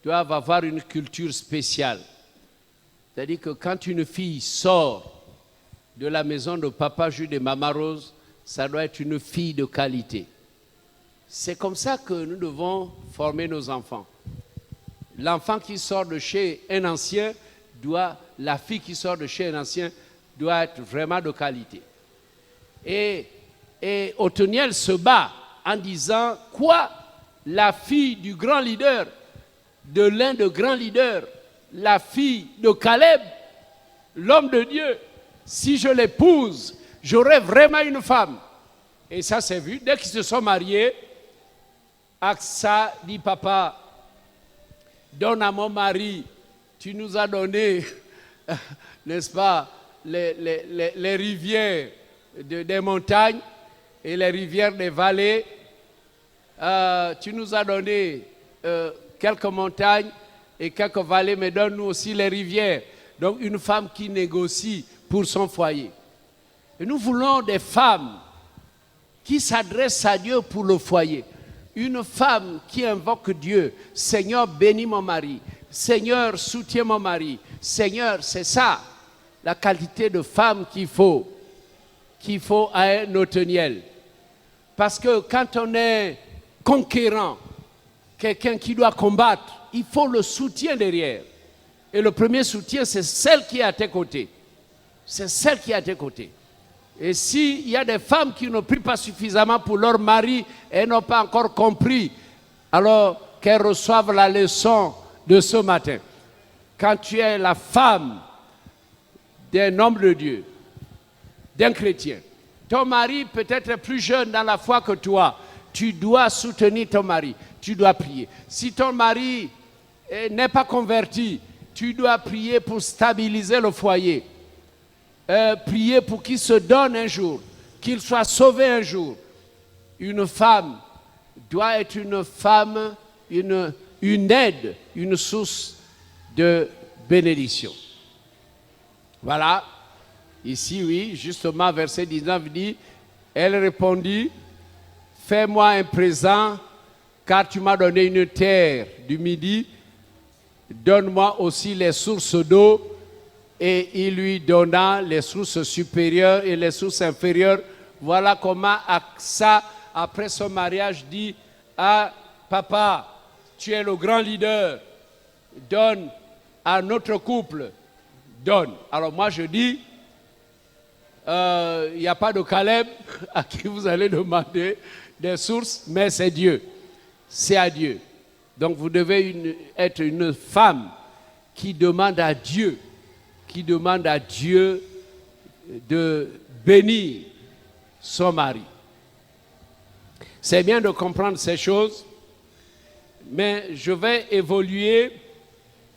doivent avoir une culture spéciale. C'est-à-dire que quand une fille sort de la maison de Papa Jude et Maman Rose, ça doit être une fille de qualité. C'est comme ça que nous devons former nos enfants. L'enfant qui sort de chez un ancien la fille qui sort de chez un ancien doit être vraiment de qualité. Et Othniel se bat en disant, quoi, la fille du grand leader, de l'un des grands leaders, la fille de Caleb, l'homme de Dieu, si je l'épouse, j'aurai vraiment une femme. Et ça s'est vu. Dès qu'ils se sont mariés, Aksa dit, papa, donne à mon mari, tu nous as donné, n'est-ce pas, les rivières des montagnes et les rivières des vallées. Tu nous as donné quelques montagnes et quelques vallées, mais donne-nous aussi les rivières. Donc une femme qui négocie pour son foyer. Et nous voulons des femmes qui s'adressent à Dieu pour le foyer. Une femme qui invoque Dieu. Seigneur, bénis mon mari. Seigneur, soutiens mon mari. Seigneur, c'est ça, la qualité de femme qu'il faut à un Othniel. Parce que quand on est conquérant, quelqu'un qui doit combattre, il faut le soutien derrière. Et le premier soutien, c'est celle qui est à tes côtés. C'est celle qui est à tes côtés. Et s'il y a des femmes qui ne prient pas suffisamment pour leur mari et n'ont pas encore compris, alors qu'elles reçoivent la leçon de ce matin. Quand tu es la femme d'un homme de Dieu, d'un chrétien, ton mari peut être plus jeune dans la foi que toi, tu dois soutenir ton mari, tu dois prier. Si ton mari n'est pas converti, tu dois prier pour stabiliser le foyer. Prier pour qu'il se donne un jour, qu'il soit sauvé un jour. Une femme doit être une femme, une aide, une source de bénédiction. Voilà. Ici, oui, justement, verset 19 dit, elle répondit, fais-moi un présent, car tu m'as donné une terre du Midi, donne-moi aussi les sources d'eau. Et il lui donna les sources supérieures et les sources inférieures. Voilà comment Aksa, après son mariage, dit, ah, papa, tu es le grand leader, donne à notre couple, donne. Alors moi je dis, il n'y a pas de Caleb à qui vous allez demander des sources, mais c'est Dieu. C'est à Dieu. Donc vous devez être une femme qui demande à Dieu de bénir son mari. C'est bien de comprendre ces choses, mais je vais évoluer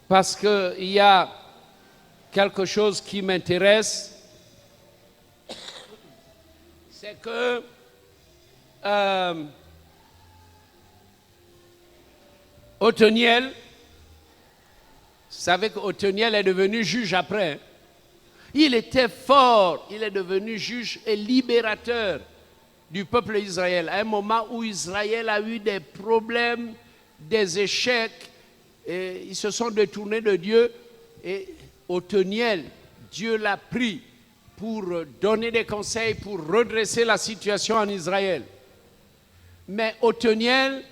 parce qu'il y a quelque chose qui m'intéresse. C'est que Othniel, vous savez qu'Othniel est devenu juge après. Hein? Il était fort, il est devenu juge et libérateur du peuple d'Israël. À un moment où Israël a eu des problèmes, des échecs, et ils se sont détournés de Dieu. Et Othniel, Dieu l'a pris pour donner des conseils, pour redresser la situation en Israël. Mais Othniel,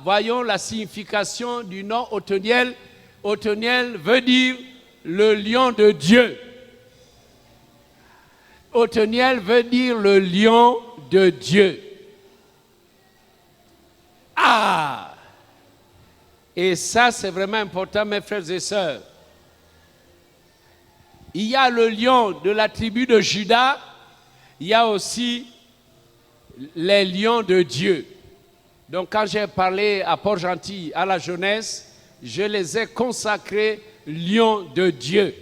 voyons la signification du nom Othniel. Othniel veut dire le lion de Dieu. Othniel veut dire le lion de Dieu. Ah! Et ça, c'est vraiment important, mes frères et sœurs. Il y a le lion de la tribu de Juda, il y a aussi les lions de Dieu. Donc quand j'ai parlé à Port-Gentil, à la jeunesse, je les ai consacrés lions de Dieu.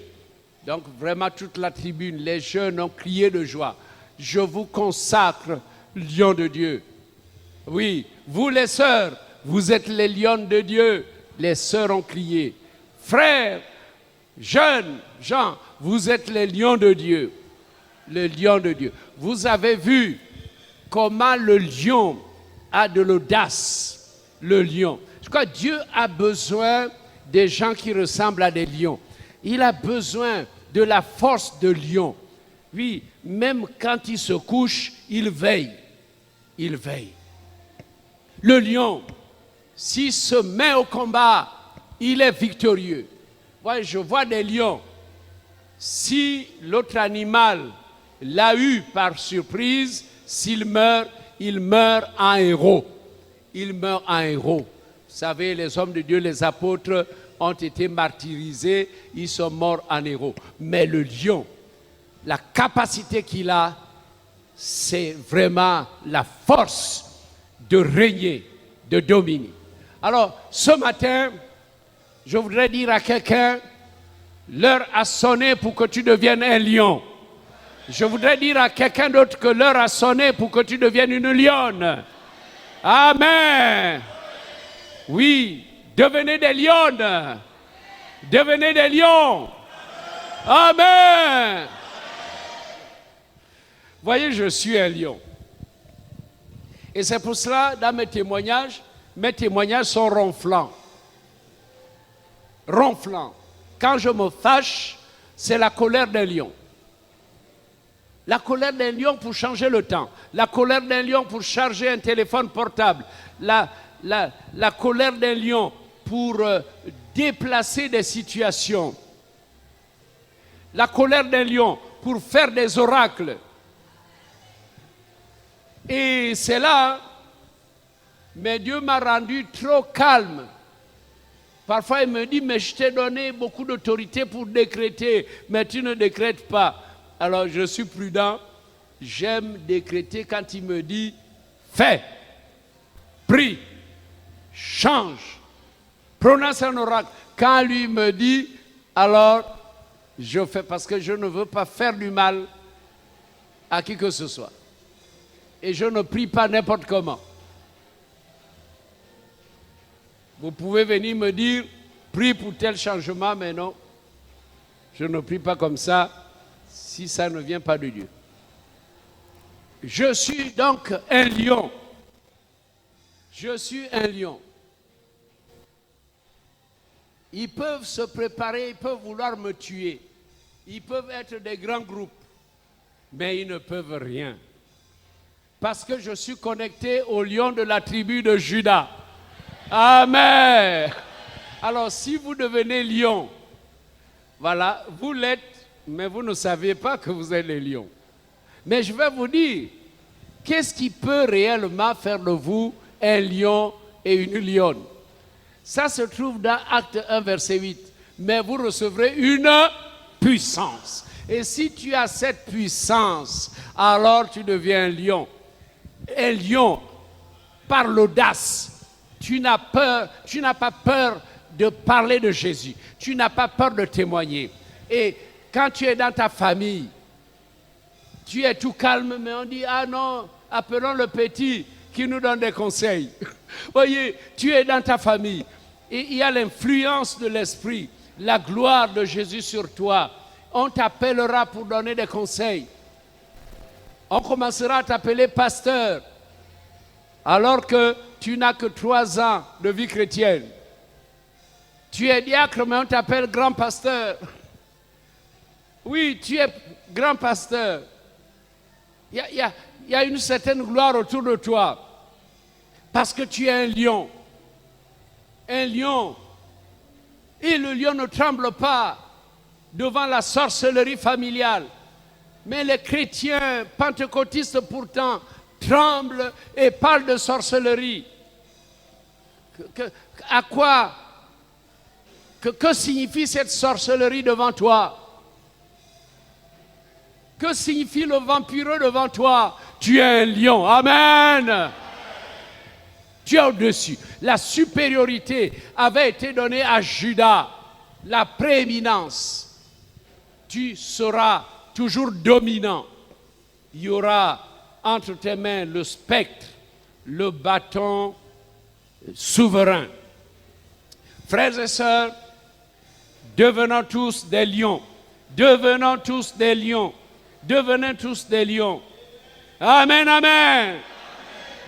Donc vraiment toute la tribune, les jeunes ont crié de joie. Je vous consacre, lions de Dieu. Oui, vous les sœurs, vous êtes les lions de Dieu. Les sœurs ont crié. Frères, jeunes, gens, vous êtes les lions de Dieu. Les lions de Dieu. Vous avez vu comment le lion a de l'audace. Le lion. Je crois que Dieu a besoin des gens qui ressemblent à des lions. Il a besoin de la force de lion. Oui, même quand il se couche, il veille. Il veille. Le lion, s'il se met au combat, il est victorieux. Moi, je vois des lions. Si l'autre animal l'a eu par surprise, s'il meurt, il meurt en héros. Il meurt en héros. Vous savez, les hommes de Dieu, les apôtres, ont été martyrisés, ils sont morts en héros. Mais le lion, la capacité qu'il a, c'est vraiment la force de régner, de dominer. Alors, ce matin, je voudrais dire à quelqu'un, l'heure a sonné pour que tu deviennes un lion. Je voudrais dire à quelqu'un d'autre que l'heure a sonné pour que tu deviennes une lionne. Amen. Oui, devenez des lionnes. Devenez des lions. Amen. Voyez, je suis un lion. Et c'est pour cela, dans mes témoignages sont ronflants. Ronflants. Quand je me fâche, c'est la colère d'un lion. La colère d'un lion pour changer le temps. La colère d'un lion pour charger un téléphone portable. La colère d'un lion pour déplacer des situations. La colère d'un lion pour faire des oracles. Et c'est là, mais Dieu m'a rendu trop calme. Parfois, il me dit, mais je t'ai donné beaucoup d'autorité pour décréter, mais tu ne décrètes pas. Alors, je suis prudent. J'aime décréter quand il me dit, fais, prie, change, prononce un oracle. Quand lui me dit, alors, je fais parce que je ne veux pas faire du mal à qui que ce soit. Et je ne prie pas n'importe comment. Vous pouvez venir me dire, prie pour tel changement, mais non. Je ne prie pas comme ça, si ça ne vient pas de Dieu. Je suis donc un lion. Je suis un lion. Ils peuvent se préparer, ils peuvent vouloir me tuer. Ils peuvent être des grands groupes, mais ils ne peuvent rien. Parce que je suis connecté au lion de la tribu de Juda. Amen. Alors, si vous devenez lion, voilà, vous l'êtes, mais vous ne savez pas que vous êtes les lions. Mais je vais vous dire, qu'est-ce qui peut réellement faire de vous un lion et une lionne? Ça se trouve dans Acte 1, verset 8. Mais vous recevrez une puissance. Et si tu as cette puissance, alors tu deviens un lion. Un lion, par l'audace, tu n'as pas peur de parler de Jésus. Tu n'as pas peur de témoigner. Et quand tu es dans ta famille, tu es tout calme, mais on dit, ah non, appelons le petit qui nous donne des conseils. Voyez, tu es dans ta famille et il y a l'influence de l'Esprit, la gloire de Jésus sur toi. On t'appellera pour donner des conseils. On commencera à t'appeler pasteur, alors que tu n'as que 3 ans de vie chrétienne. Tu es diacre, mais on t'appelle grand pasteur. Oui, tu es grand pasteur. Il y a une certaine gloire autour de toi, parce que tu es un lion. Un lion. Et le lion ne tremble pas devant la sorcellerie familiale. Mais les chrétiens pentecôtistes pourtant tremblent et parlent de sorcellerie. À quoi? Que signifie cette sorcellerie devant toi? Que signifie le vampireux devant toi? Tu es un lion. Amen. Tu es au-dessus. La supériorité avait été donnée à Judas. La prééminence. Tu seras toujours dominant. Il y aura entre tes mains le spectre, le bâton souverain. Frères et sœurs, devenons tous des lions. Devenons tous des lions. Devenons tous des lions. Amen, amen.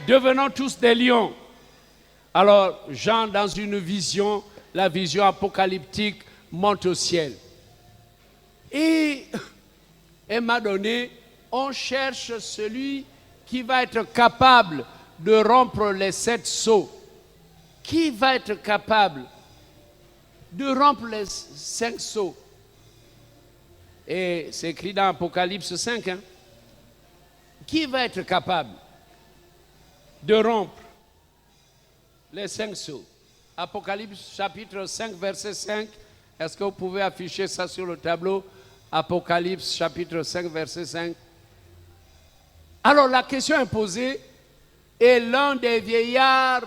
Devenons tous des lions. Alors, Jean, dans une vision, la vision apocalyptique, monte au ciel. Et elle m'a donné, on cherche celui qui va être capable de rompre les 7 sceaux. Qui va être capable de rompre les 5 sceaux? Et c'est écrit dans Apocalypse 5. Hein? Qui va être capable de rompre les 5 sceaux? Apocalypse chapitre 5, verset 5. Est-ce que vous pouvez afficher ça sur le tableau? Apocalypse chapitre 5, verset 5. Alors la question est posée, et l'un des vieillards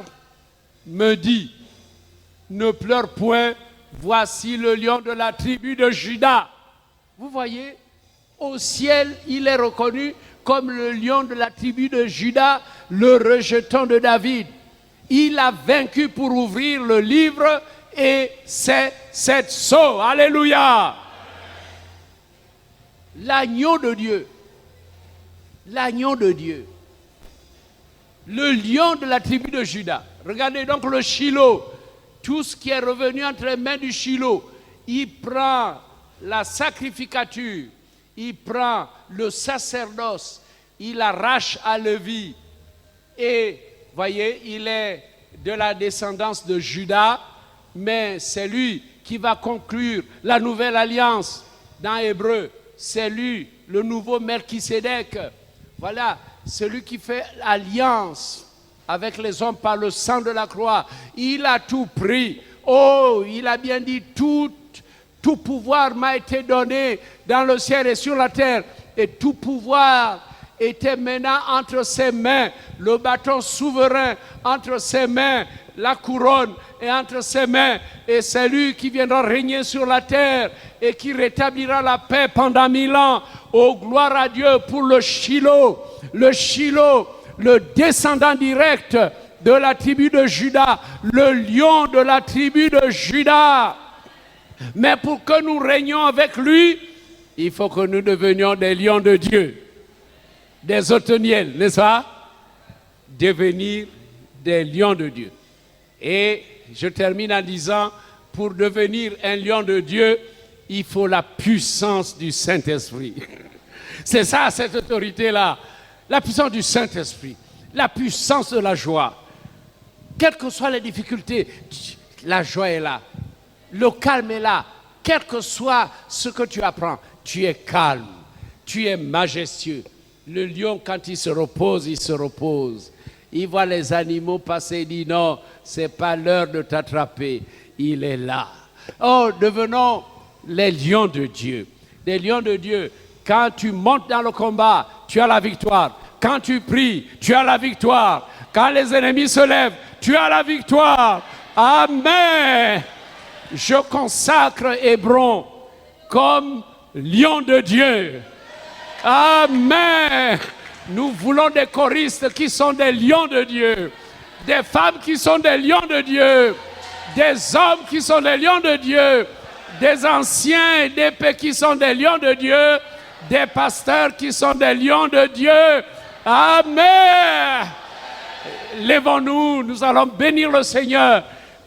me dit, ne pleure point, voici le lion de la tribu de Juda. Vous voyez, au ciel, il est reconnu comme le lion de la tribu de Juda, le rejeton de David. Il a vaincu pour ouvrir le livre et c'est 7 sceaux. Alléluia! L'agneau de Dieu. L'agneau de Dieu. Le lion de la tribu de Juda. Regardez donc le Shiloh. Tout ce qui est revenu entre les mains du Shiloh. Il prend la sacrificature. Il prend le sacerdoce. Il arrache à Lévi. Et, voyez, il est de la descendance de Juda. Mais c'est lui qui va conclure la nouvelle alliance. Dans Hébreu, c'est lui, le nouveau Melchisédek. Voilà, celui qui fait alliance avec les hommes par le sang de la croix. Il a tout pris. Oh, il a bien dit, tout pouvoir m'a été donné dans le ciel et sur la terre. Et tout pouvoir était maintenant entre ses mains. Le bâton souverain entre ses mains. La couronne est entre ses mains. Et c'est lui qui viendra régner sur la terre et qui rétablira la paix pendant 1000 ans. Oh, gloire à Dieu pour le Shiloh. Le Shiloh, le descendant direct de la tribu de Juda. Le lion de la tribu de Juda. Mais pour que nous régnions avec lui, il faut que nous devenions des lions de Dieu. Des Othniel, n'est-ce pas? Devenir des lions de Dieu. Et je termine en disant, pour devenir un lion de Dieu, il faut la puissance du Saint-Esprit. C'est ça, cette autorité-là. La puissance du Saint-Esprit. La puissance de la joie. Quelles que soient les difficultés, la joie est là. Le calme est là. Quel que soit ce que tu apprends, tu es calme. Tu es majestueux. Le lion, quand il se repose, il se repose. Il voit les animaux passer, il dit non, ce n'est pas l'heure de t'attraper. Il est là. Oh, devenons les lions de Dieu. Des lions de Dieu. Quand tu montes dans le combat, tu as la victoire. Quand tu pries, tu as la victoire. Quand les ennemis se lèvent, tu as la victoire. Amen. Je consacre Hébron comme lion de Dieu. Amen. Nous voulons des choristes qui sont des lions de Dieu. Des femmes qui sont des lions de Dieu. Des hommes qui sont des lions de Dieu. Des anciens et des paix qui sont des lions de Dieu. Des pasteurs qui sont des lions de Dieu. Amen. Lèvons-nous, nous allons bénir le Seigneur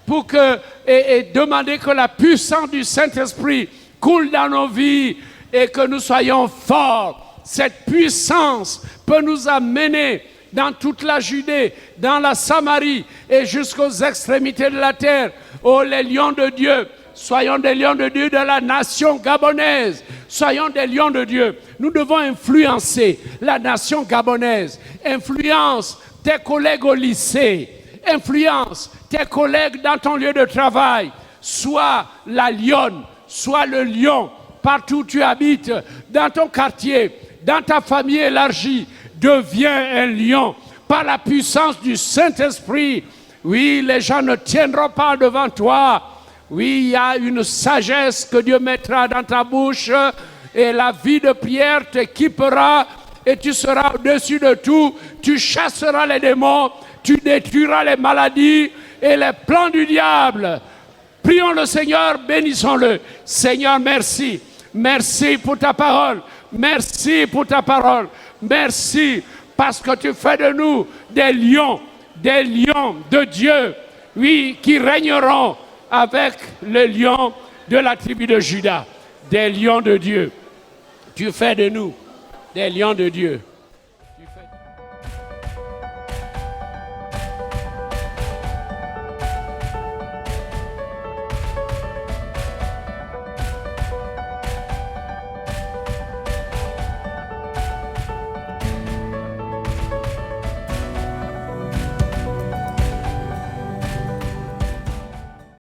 pour que, et demander que la puissance du Saint-Esprit coule dans nos vies et que nous soyons forts. Cette puissance peut nous amener dans toute la Judée, dans la Samarie et jusqu'aux extrémités de la terre. Oh, les lions de Dieu, soyons des lions de Dieu de la nation gabonaise. Soyons des lions de Dieu. Nous devons influencer la nation gabonaise. Influence tes collègues au lycée. Influence tes collègues dans ton lieu de travail. Sois la lionne, sois le lion. Partout où tu habites, dans ton quartier, dans ta famille élargie, deviens un lion par la puissance du Saint-Esprit. Oui, les gens ne tiendront pas devant toi. Oui, il y a une sagesse que Dieu mettra dans ta bouche et la vie de prière t'équipera et tu seras au-dessus de tout. Tu chasseras les démons, tu détruiras les maladies et les plans du diable. Prions le Seigneur, bénissons-le. Seigneur, merci. Merci pour ta parole. Merci pour ta parole. Merci parce que tu fais de nous des lions de Dieu. Oui, qui régneront avec les lions de la tribu de Juda. Des lions de Dieu. Tu fais de nous des lions de Dieu.